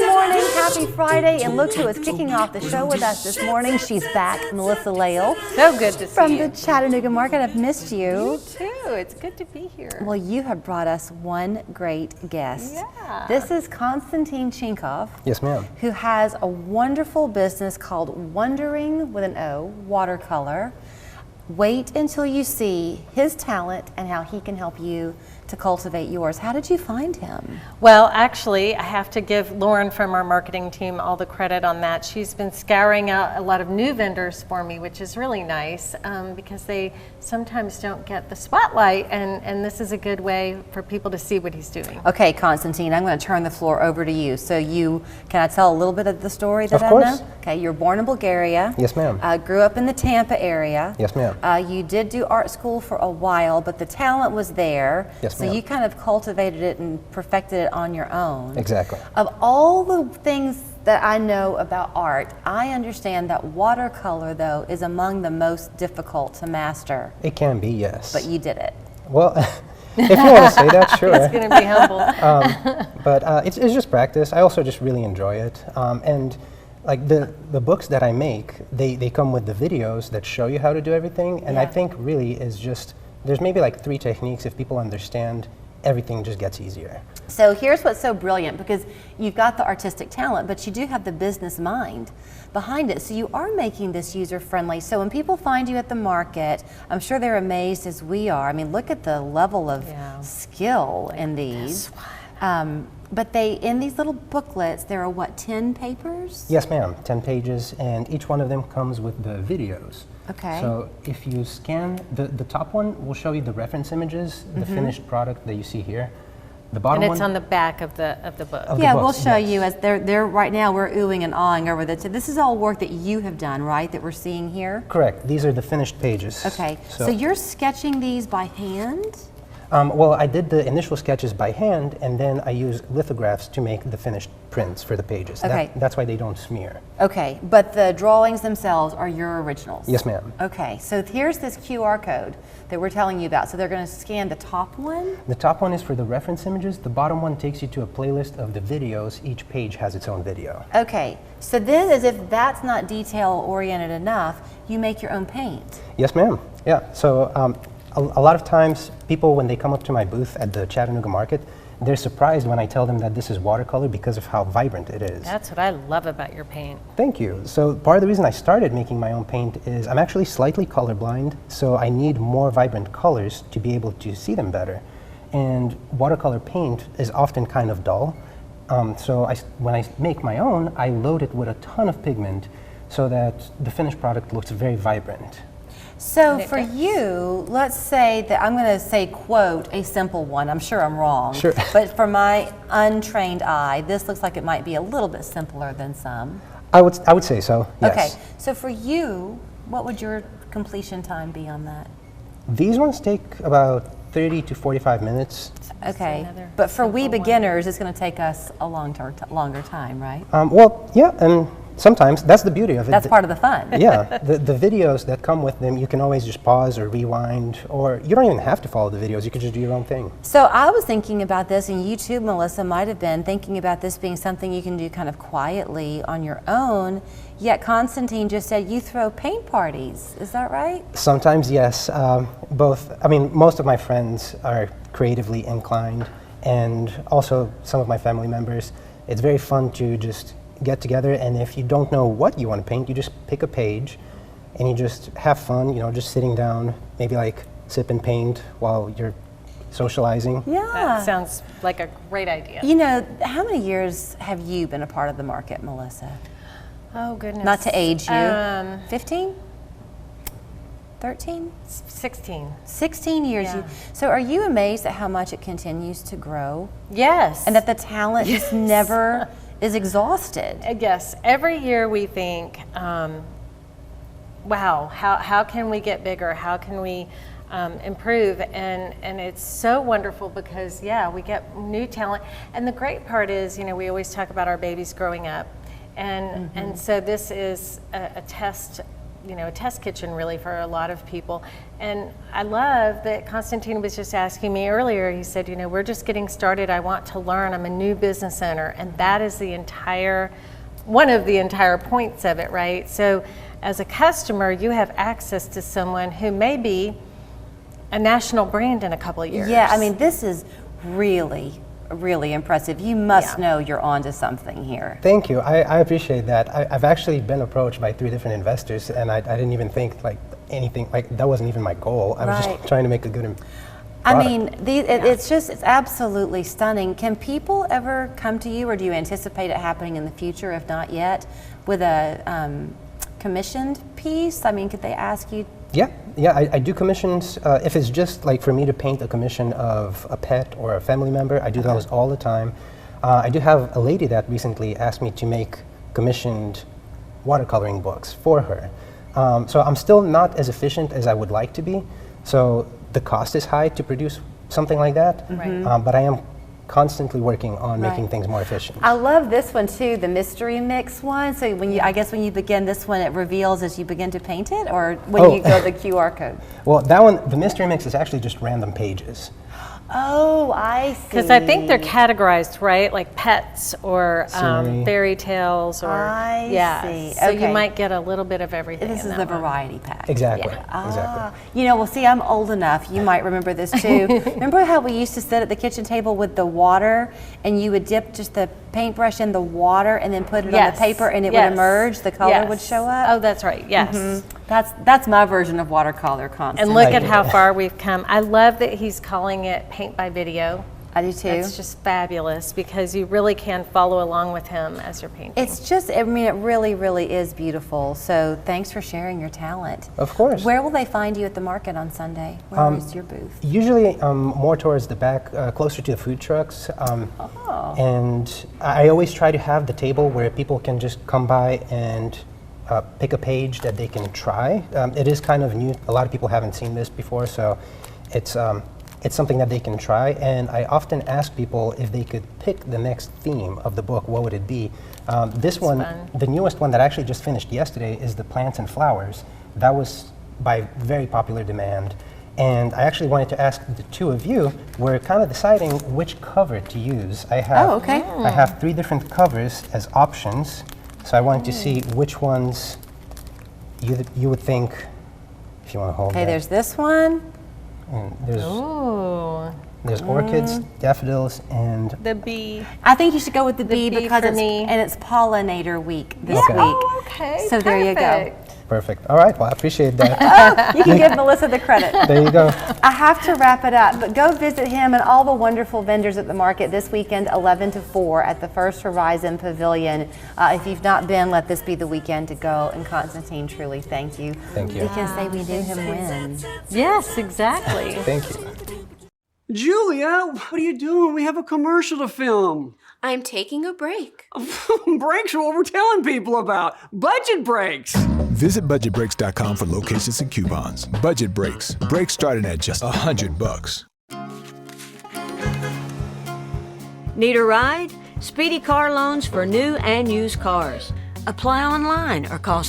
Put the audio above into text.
morning, happy Friday, and look who is kicking off the show with us this morning. She's back, Melissa Lale. So good to see you. From the Chattanooga Market. I've missed you. You too. It's good to be here. Well, you have brought us one great guest. Yeah. This is Konstantin Chinkov. Yes, ma'am. Who has a wonderful business called Wondering, with an O, Watercolor. Wait until you see his talent and how he can help you to cultivate yours. How did you find him? Well, actually, I have to give Lauren from our marketing team all the credit on that. She's been scouring out a lot of new vendors for me, which is really nice because they sometimes don't get the spotlight, and this is a good way for people to see what he's doing. Okay, Konstantin, I'm going to turn the floor over to you. So can I tell a little bit of the story that Of course. I know? Okay, you're born in Bulgaria. Yes, ma'am. Grew up in the Tampa area. Yes, ma'am. You did do art school for a while, but the talent was there. Yes, so ma'am. you kind of cultivated it and perfected it on your own. Exactly. Of all the things that I know about art, I understand that watercolor, though, is among the most difficult to master. It can be, yes. But you did it. Well, if you want to say that, sure. It's going to be humble. But it's just practice. I also just really enjoy it. And like the books that I make, they come with the videos that show you how to do everything. And I think really is just, there's maybe like 3 techniques. If people understand, everything just gets easier. So here's what's so brilliant, because you've got the artistic talent, but you do have the business mind behind it. So you are making this user friendly. So when people find you at the market, I'm sure they're amazed as we are. I mean, look at the level of skill in these. But in these little booklets, there are what, 10 papers? Yes, ma'am. 10 pages, and each one of them comes with the videos. Okay. So if you scan, the top one will show you the reference images, the finished product that you see here. The bottom And it's one, on the back of the book. Yeah, books, we'll show yes. you as they're right now. We're oohing and awing over this. This is all work that you have done, right? That we're seeing here. Correct. These are the finished pages. Okay. So you're sketching these by hand? Well, I did the initial sketches by hand, and then I used lithographs to make the finished prints for the pages. Okay. That's why they don't smear. Okay, but the drawings themselves are your originals? Yes, ma'am. Okay, so here's this QR code that we're telling you about. So they're going to scan the top one? The top one is for the reference images. The bottom one takes you to a playlist of the videos. Each page has its own video. Okay, so then as if that's not detail-oriented enough, you make your own paint. Yes, ma'am. Yeah. So a lot of times, people, when they come up to my booth at the Chattanooga Market, they're surprised when I tell them that this is watercolor because of how vibrant it is. That's what I love about your paint. Thank you. So part of the reason I started making my own paint is I'm actually slightly colorblind, so I need more vibrant colors to be able to see them better. And watercolor paint is often kind of dull. So when I make my own, I load it with a ton of pigment so that the finished product looks very vibrant. So for you, let's say that I'm going to say, quote, a simple one. I'm sure I'm wrong. Sure. But for my untrained eye, this looks like it might be a little bit simpler than some. I would say so, yes. Okay, so for you, what would your completion time be on that? These ones take about 30 to 45 minutes. Okay, but for we beginners, it's going to take us a longer time, right? Well, yeah, and sometimes that's the beauty of it. That's part of the fun. Yeah, the videos that come with them, you can always just pause or rewind, or you don't even have to follow the videos, you can just do your own thing. So I was thinking about this, and you too, Melissa, might have been thinking about this being something you can do kind of quietly on your own, yet Konstantin just said you throw paint parties. Is that right? Sometimes, yes. Most of my friends are creatively inclined, and also some of my family members. It's very fun to just get together, and if you don't know what you want to paint, you just pick a page and you just have fun, just sitting down, maybe like sip and paint while you're socializing. Yeah. That sounds like a great idea. How many years have you been a part of the market, Melissa? Oh, goodness. Not to age you. 15? 13? 16. 16 years. Yeah. So are you amazed at how much it continues to grow? Yes. And that the talent just never is exhausted? Yes. Every year we think, wow, how can we get bigger? How can we improve? And it's so wonderful because, we get new talent. And the great part is, we always talk about our babies growing up. And so this is a test a test kitchen really for a lot of people. And I love that Constantine was just asking me earlier, he said, we're just getting started, I want to learn, I'm a new business owner, and that is one of the entire points of it, right? So as a customer, you have access to someone who may be a national brand in a couple of years. Yeah, I mean, this is really impressive. You must know you're onto something here. Thank you. I appreciate that. I've actually been approached by 3 different investors, and I didn't even think like anything, like that wasn't even my goal. I was just trying to make a good product. I mean, it's absolutely stunning. Can people ever come to you, or do you anticipate it happening in the future, if not yet, with a commissioned piece? I mean, could they ask you? Yeah, I do commissions. If it's just like for me to paint a commission of a pet or a family member, I do those all the time. I do have a lady that recently asked me to make commissioned watercoloring books for her. So I'm still not as efficient as I would like to be. So the cost is high to produce something like that. But I am constantly working on making things more efficient. I love this one too, the mystery mix one. So I guess when you begin this one, it reveals as you begin to paint it, or when you go the QR code? Well, that one, the mystery mix is actually just random pages. Oh, I see. Because I think they're categorized, right? Like pets or fairy tales or I see. So you might get a little bit of everything. This is the variety pack. Exactly. Exactly. Well, see, I'm old enough. You might remember this too. Remember how we used to sit at the kitchen table with the water, and you would dip just the paintbrush in the water and then put it on the paper, and it would emerge. The color would show up. Oh, that's right. Yes. That's my version of watercolor, Constance. And look at how far we've come. I love that he's calling it paint by video. I do too. It's just fabulous because you really can follow along with him as you're painting. It's just, I mean, it really is beautiful. So thanks for sharing your talent. Of course. Where will they find you at the market on Sunday? Where is your booth? Usually more towards the back, closer to the food trucks. And I always try to have the table where people can just come by and pick a page that they can try. It is kind of new. A lot of people haven't seen this before, so it's something that they can try. And I often ask people if they could pick the next theme of the book, what would it be? This one, the newest one that I actually just finished yesterday, is the plants and flowers. That was by very popular demand. And I actually wanted to ask the two of you, we're kind of deciding which cover to use. I have, I have 3 different covers as options. So I wanted to see which ones you would think, if you want to hold that. Okay, there's this one. And there's orchids, daffodils, and the bee. I think you should go with the bee bee because for me. it's pollinator week this week. Oh, okay. So there you go. perfect. All right, well, I appreciate that. You can give Melissa the credit. There you go. I have to wrap it up, but go visit him and all the wonderful vendors at the market this weekend, 11 to 4 at the First Horizon Pavilion. If you've not been, let this be the weekend to go. And Constantine, truly, thank you. Thank you. We can say we knew him when. Yes, exactly. Thank you. Julia, what are you doing? We have a commercial to film. I'm taking a break. Breaks are what we're telling people about. Budget breaks. Visit budgetbreaks.com for locations and coupons. Budget Breaks. Breaks starting at just $100. Need a ride? Speedy Car Loans for new and used cars. Apply online or call